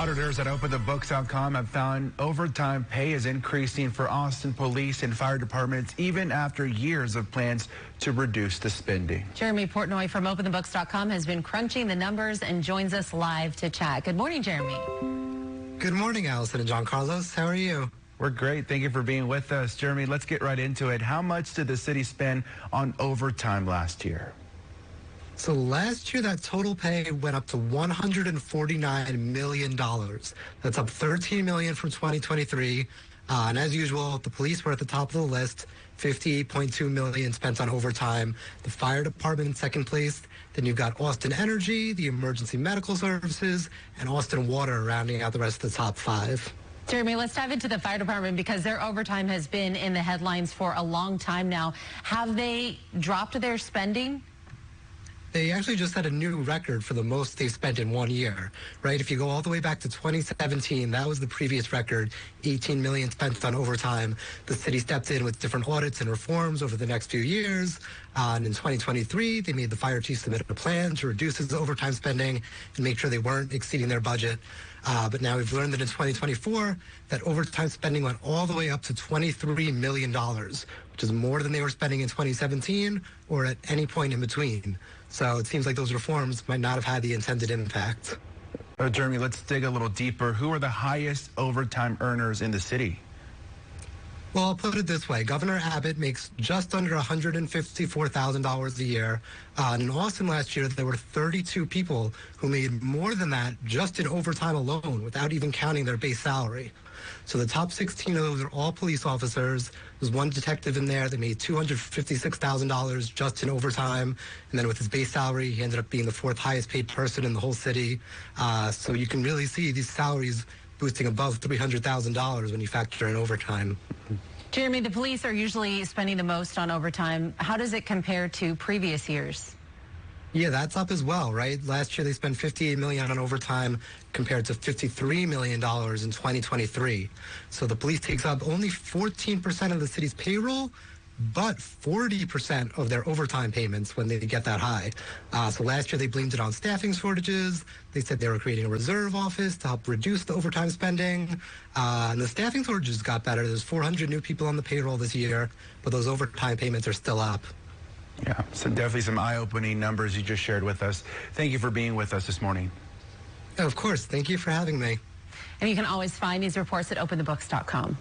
Auditors at OpenTheBooks.com have found overtime pay is increasing for Austin police and fire departments even after years of plans to reduce the spending. Jeremy Portnoy from OpenTheBooks.com has been crunching the numbers and joins us live to chat. Good morning, Jeremy. Good morning, Allison and John Carlos. How are you? We're great. Thank you for being with us. Jeremy, let's get right into it. How much did the city spend on overtime last year? So last year, that total pay went up to $149 million. That's up $13 million from 2023. And as usual, the police were at the top of the list, $58.2 million spent on overtime. The fire department in second place. Then you've got Austin Energy, the emergency medical services, and Austin Water rounding out the rest of the top five. Jeremy, let's dive into the fire department because their overtime has been in the headlines for a long time now. Have they dropped their spending? They actually just had a new record for the most they've spent in 1 year, right? If you go all the way back to 2017, that was the previous record, $18 million spent on overtime. The city stepped in with different audits and reforms over the next few years. And in 2023, they made the fire chief submit a plan to reduce his overtime spending and make sure they weren't exceeding their budget. But now we've learned that in 2024, that overtime spending went all the way up to $23 million, which is more than they were spending in 2017 or at any point in between. So it seems like those reforms might not have had the intended impact. Jeremy, let's dig a little deeper. Who are the highest overtime earners in the city? Well, I'll put it this way. Governor Abbott makes just under $154,000 a year. And in Austin last year, there were 32 people who made more than that just in overtime alone without even counting their base salary. So the top 16 of those are all police officers. There's one detective in there that made $256,000 just in overtime. And then with his base salary, he ended up being the fourth highest paid person in the whole city. So you can really see these salaries boosting above $300,000 when you factor in overtime. Jeremy, the police are usually spending the most on overtime. How does it compare to previous years? Yeah, that's up as well, right? Last year they spent $58 million on overtime compared to $53 million in 2023. So the police takes up only 14% of the city's payroll, but 40% of their overtime payments when they get that high. So last year they blamed it on staffing shortages. They said they were creating a reserve office to help reduce the overtime spending. And the staffing shortages got better. There's 400 new people on the payroll this year, but those overtime payments are still up. Yeah, so definitely some eye-opening numbers you just shared with us. Thank you for being with us this morning. Of course. Thank you for having me. And you can always find these reports at OpenTheBooks.com.